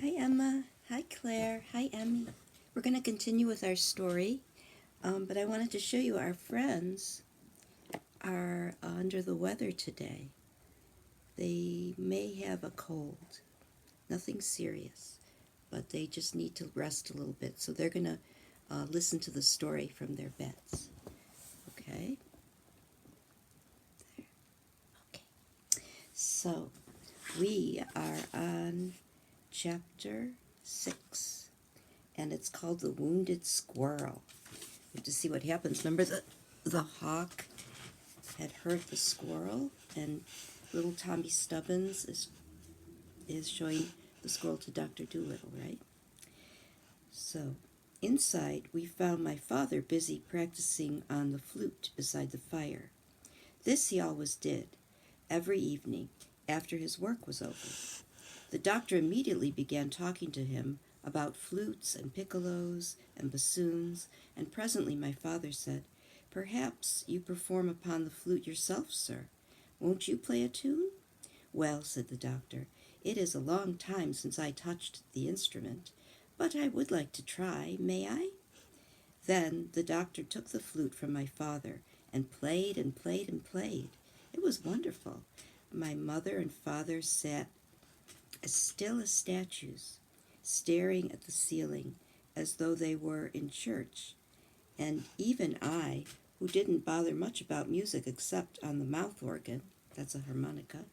Hi, Emma. Hi, Claire. Hi, Emmy. We're going to continue with our story, but I wanted to show you our friends are under the weather today. They may have a cold, nothing serious, but they just need to rest a little bit. So they're going to listen to the story from their beds. Okay? Okay. So we are on chapter 6, and it's called The Wounded Squirrel. We have to see what happens. Remember the hawk had hurt the squirrel, and little Tommy Stubbins is showing the squirrel to Dr. Dolittle, right? So, inside, we found my father busy practicing on the flute beside the fire. This he always did, every evening, after his work was over. The doctor immediately began talking to him about flutes and piccolos and bassoons, and presently my father said, "Perhaps you perform upon the flute yourself, sir. Won't you play a tune?" "Well," said the doctor, "it is a long time since I touched the instrument, but I would like to try. May I?" Then the doctor took the flute from my father and played and played and played. It was wonderful. My mother and father sat as still as statues, staring at the ceiling as though they were in church, and even I, who didn't bother much about music except on the mouth organ, that's a harmonica,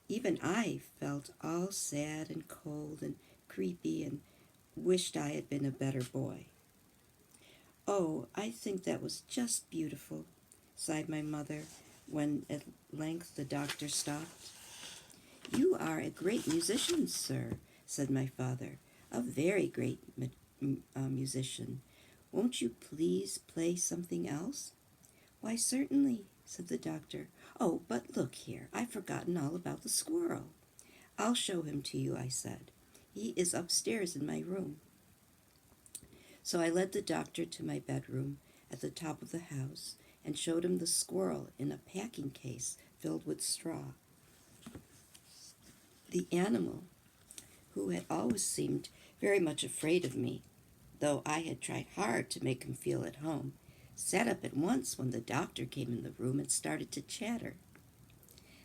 even I felt all sad and cold and creepy and wished I had been a better boy. "Oh, I think that was just beautiful," sighed my mother when at length the doctor stopped. "You are a great musician, sir," said my father, "a very great musician. Won't you please play something else?" "Why, certainly," said the doctor. "Oh, but look here, I've forgotten all about the squirrel." "I'll show him to you," I said. "He is upstairs in my room." So I led the doctor to my bedroom at the top of the house and showed him the squirrel in a packing case filled with straw. The animal, who had always seemed very much afraid of me, though I had tried hard to make him feel at home, sat up at once when the doctor came in the room and started to chatter.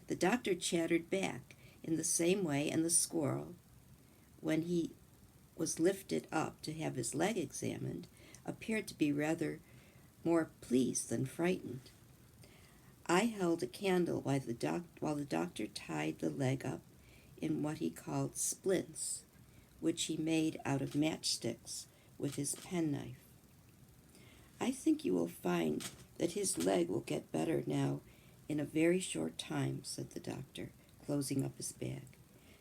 The doctor chattered back in the same way, and the squirrel, when he was lifted up to have his leg examined, appeared to be rather more pleased than frightened. I held a candle while the doctor tied the leg up in what he called splints, which he made out of matchsticks with his penknife. "I think you will find that his leg will get better now in a very short time," said the doctor, closing up his bag.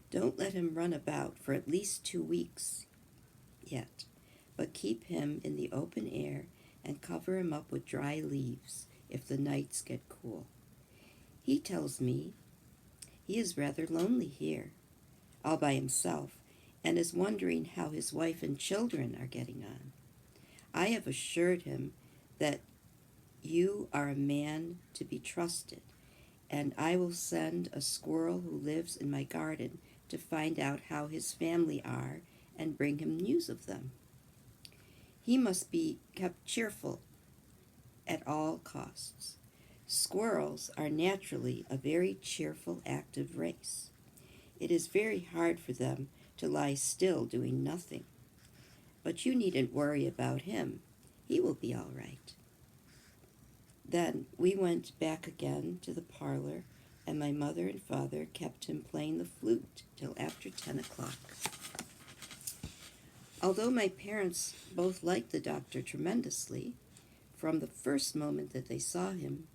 "Don't let him run about for at least 2 weeks yet, but keep him in the open air and cover him up with dry leaves if the nights get cool. He tells me he is rather lonely here, all by himself, and is wondering how his wife and children are getting on. I have assured him that you are a man to be trusted, and I will send a squirrel who lives in my garden to find out how his family are and bring him news of them. He must be kept cheerful at all costs. Squirrels are naturally a very cheerful, active race. It is very hard for them to lie still doing nothing. But you needn't worry about him. He will be all right." Then we went back again to the parlor, and my mother and father kept him playing the flute till after 10 o'clock. Although my parents both liked the doctor tremendously from the first moment that they saw him,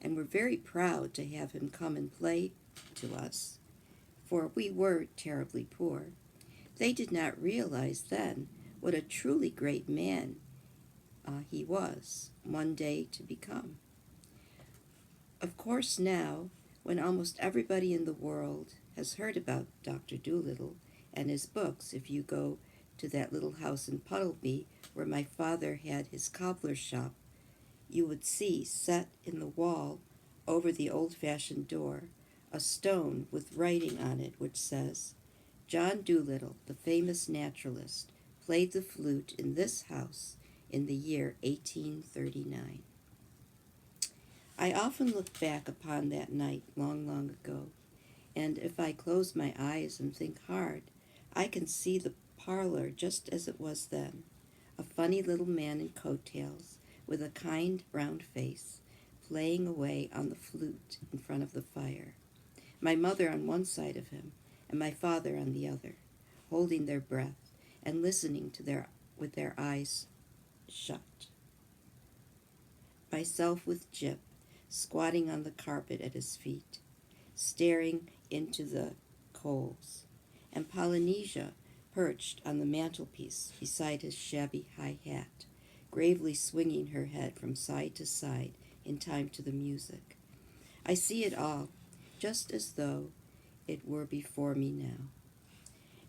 and were very proud to have him come and play to us, for we were terribly poor, they did not realize then what a truly great man he was one day to become. Of course now, when almost everybody in the world has heard about Dr. Dolittle and his books, if you go to that little house in Puddleby where my father had his cobbler's shop, you would see set in the wall over the old-fashioned door a stone with writing on it which says, John Dolittle, the famous naturalist, played the flute in this house in the year 1839. I often look back upon that night long, long ago, and if I close my eyes and think hard, I can see the parlor just as it was then. A funny little man in coattails, with a kind round face, playing away on the flute in front of the fire. My mother on one side of him, and my father on the other, holding their breath and listening to with their eyes shut. Myself with Jip, squatting on the carpet at his feet, staring into the coals, and Polynesia perched on the mantelpiece beside his shabby high hat, gravely swinging her head from side to side in time to the music. I see it all, just as though it were before me now.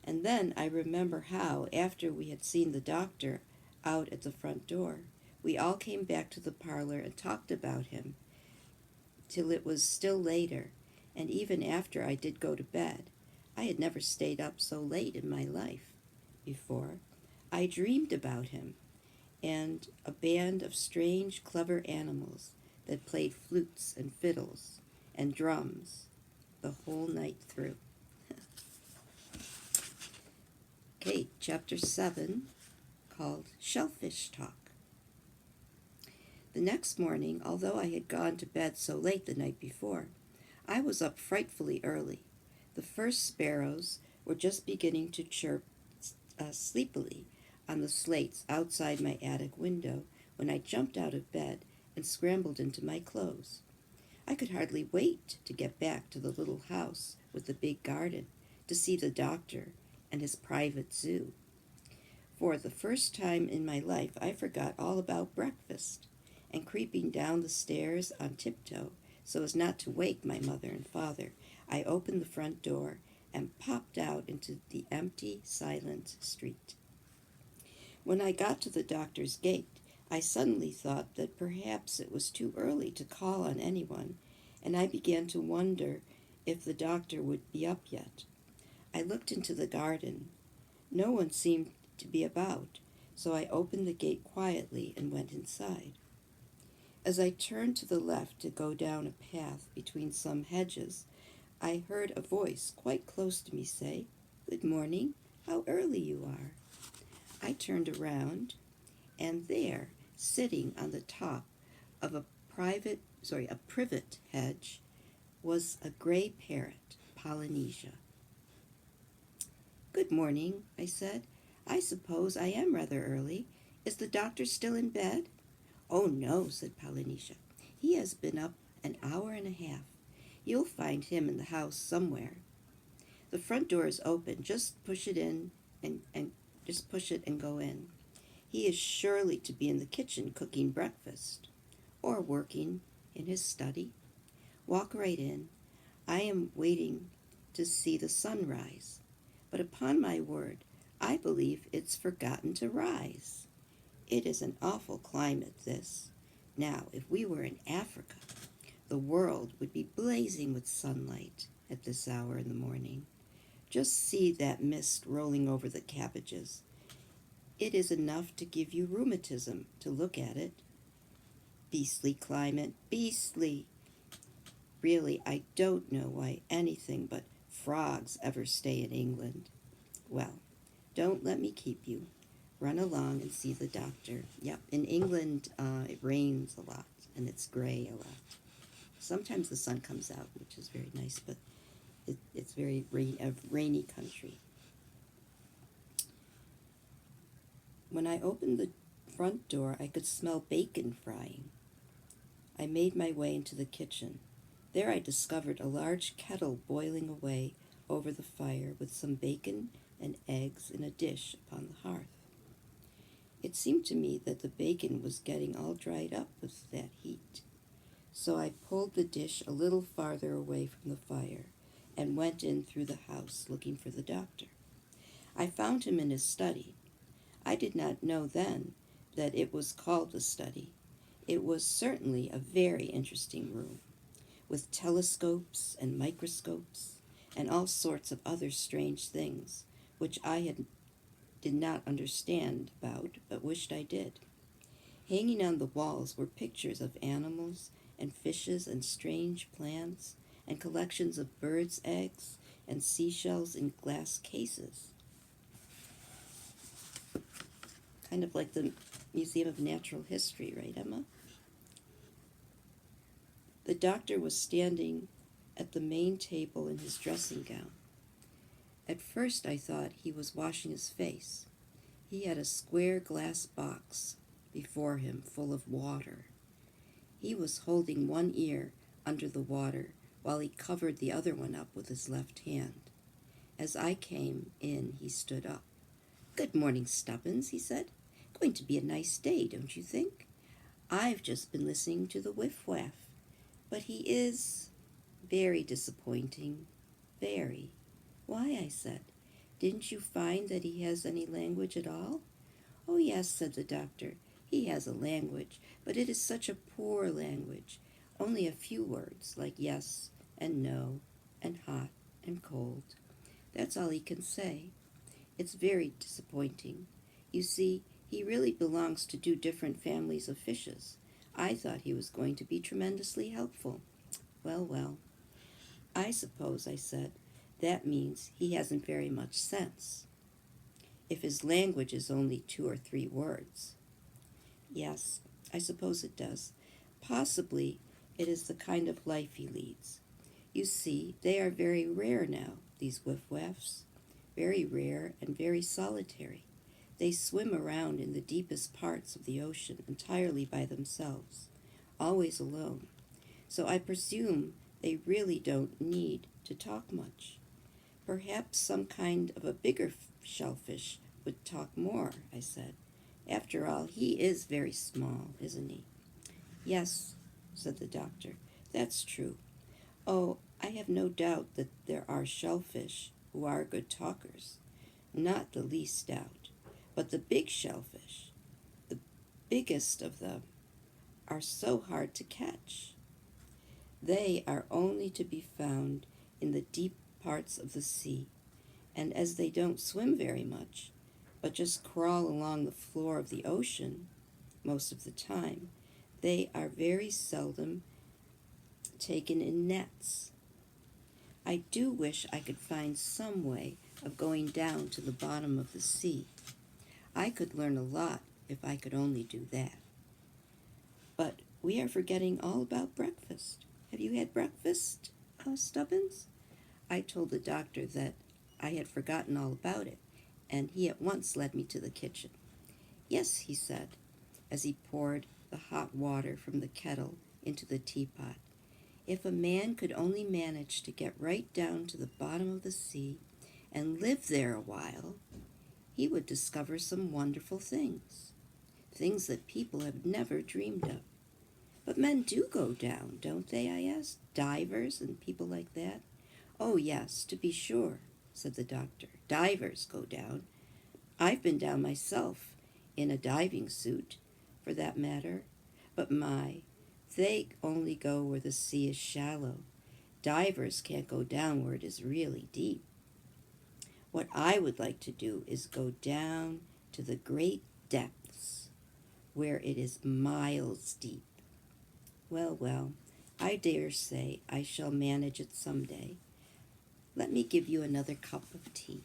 And then I remember how, after we had seen the doctor out at the front door, we all came back to the parlor and talked about him till it was still later, and even after I did go to bed. I had never stayed up so late in my life before. I dreamed about him and a band of strange, clever animals that played flutes and fiddles and drums the whole night through. Okay, chapter 7, called Shellfish Talk. The next morning, although I had gone to bed so late the night before, I was up frightfully early. The first sparrows were just beginning to chirp sleepily on the slates outside my attic window when I jumped out of bed and scrambled into my clothes. I could hardly wait to get back to the little house with the big garden to see the doctor and his private zoo. For the first time in my life, I forgot all about breakfast, and creeping down the stairs on tiptoe so as not to wake my mother and father, I opened the front door and popped out into the empty, silent street. When I got to the doctor's gate, I suddenly thought that perhaps it was too early to call on anyone, and I began to wonder if the doctor would be up yet. I looked into the garden. No one seemed to be about, so I opened the gate quietly and went inside. As I turned to the left to go down a path between some hedges, I heard a voice quite close to me say, "Good morning, how early you are." I turned around, and there, sitting on the top of a privet hedge, was a gray parrot, Polynesia. "Good morning," I said. "I suppose I am rather early. Is the doctor still in bed?" "Oh, no," said Polynesia. "He has been up an hour and a half. You'll find him in the house somewhere. The front door is open. Just push it in and just push it and go in. He is surely to be in the kitchen cooking breakfast, or working in his study. Walk right in. I am waiting to see the sun rise. But upon my word, I believe it's forgotten to rise. It is an awful climate, this. Now, if we were in Africa, the world would be blazing with sunlight at this hour in the morning. Just see that mist rolling over the cabbages. It is enough to give you rheumatism to look at it. Beastly climate, beastly. Really, I don't know why anything but frogs ever stay in England. Well, don't let me keep you. Run along and see the doctor." Yep, in England, it rains a lot, and it's gray a lot. Sometimes the sun comes out, which is very nice, but it's a rainy country. When I opened the front door, I could smell bacon frying. I made my way into the kitchen. There I discovered a large kettle boiling away over the fire with some bacon and eggs in a dish upon the hearth. It seemed to me that the bacon was getting all dried up with that heat. So I pulled the dish a little farther away from the fire and went in through the house looking for the doctor. I found him in his study. I did not know then that it was called the study. It was certainly a very interesting room, with telescopes and microscopes and all sorts of other strange things, which did not understand about, but wished I did. Hanging on the walls were pictures of animals and fishes and strange plants and collections of birds' eggs and seashells in glass cases, kind of like the Museum of Natural History, right, Emma? The doctor was standing at the main table in his dressing gown. At first I thought he was washing his face. He had a square glass box before him full of water. He was holding one ear under the water while he covered the other one up with his left hand. As I came in, he stood up. "Good morning, Stubbins," he said. "Going to be a nice day, don't you think? I've just been listening to the whiff-waff. But he is very disappointing. Very." "Why?" I said. "Didn't you find that he has any language at all?" "Oh, yes," said the doctor. "He has a language, but it is such a poor language. Only a few words, like yes and no and hot and cold. That's all he can say. It's very disappointing. You see, he really belongs to two different families of fishes. I thought he was going to be tremendously helpful." "Well, well." "I suppose," I said, "that means he hasn't very much sense, if his language is only 2 or 3 words." "Yes, I suppose it does. Possibly it is the kind of life he leads. You see, they are very rare now, these whiff-waffs. Very rare and very solitary. They swim around in the deepest parts of the ocean entirely by themselves, always alone. So I presume they really don't need to talk much. Perhaps some kind of a bigger shellfish would talk more," I said. "After all, he is very small, isn't he?" "Yes," said the doctor, "that's true. Oh, I have no doubt that there are shellfish who are good talkers. Not the least doubt. But the big shellfish, the biggest of them, are so hard to catch. They are only to be found in the deep parts of the sea, and as they don't swim very much, but just crawl along the floor of the ocean most of the time, they are very seldom taken in nets. I do wish I could find some way of going down to the bottom of the sea. I could learn a lot if I could only do that. But we are forgetting all about breakfast. Have you had breakfast, Stubbins?" I told the doctor that I had forgotten all about it, and he at once led me to the kitchen. "Yes," he said, as he poured the hot water from the kettle into the teapot. "If a man could only manage to get right down to the bottom of the sea and live there a while, he would discover some wonderful things, things that people have never dreamed of." "But men do go down, don't they?" I asked. "Divers and people like that?" "Oh, yes, to be sure," said the doctor. "Divers go down. I've been down myself, in a diving suit, for that matter. But they only go where the sea is shallow. Divers can't go down where it is really deep. What I would like to do is go down to the great depths, where it is miles deep. Well, well, I dare say I shall manage it some day. Let me give you another cup of tea."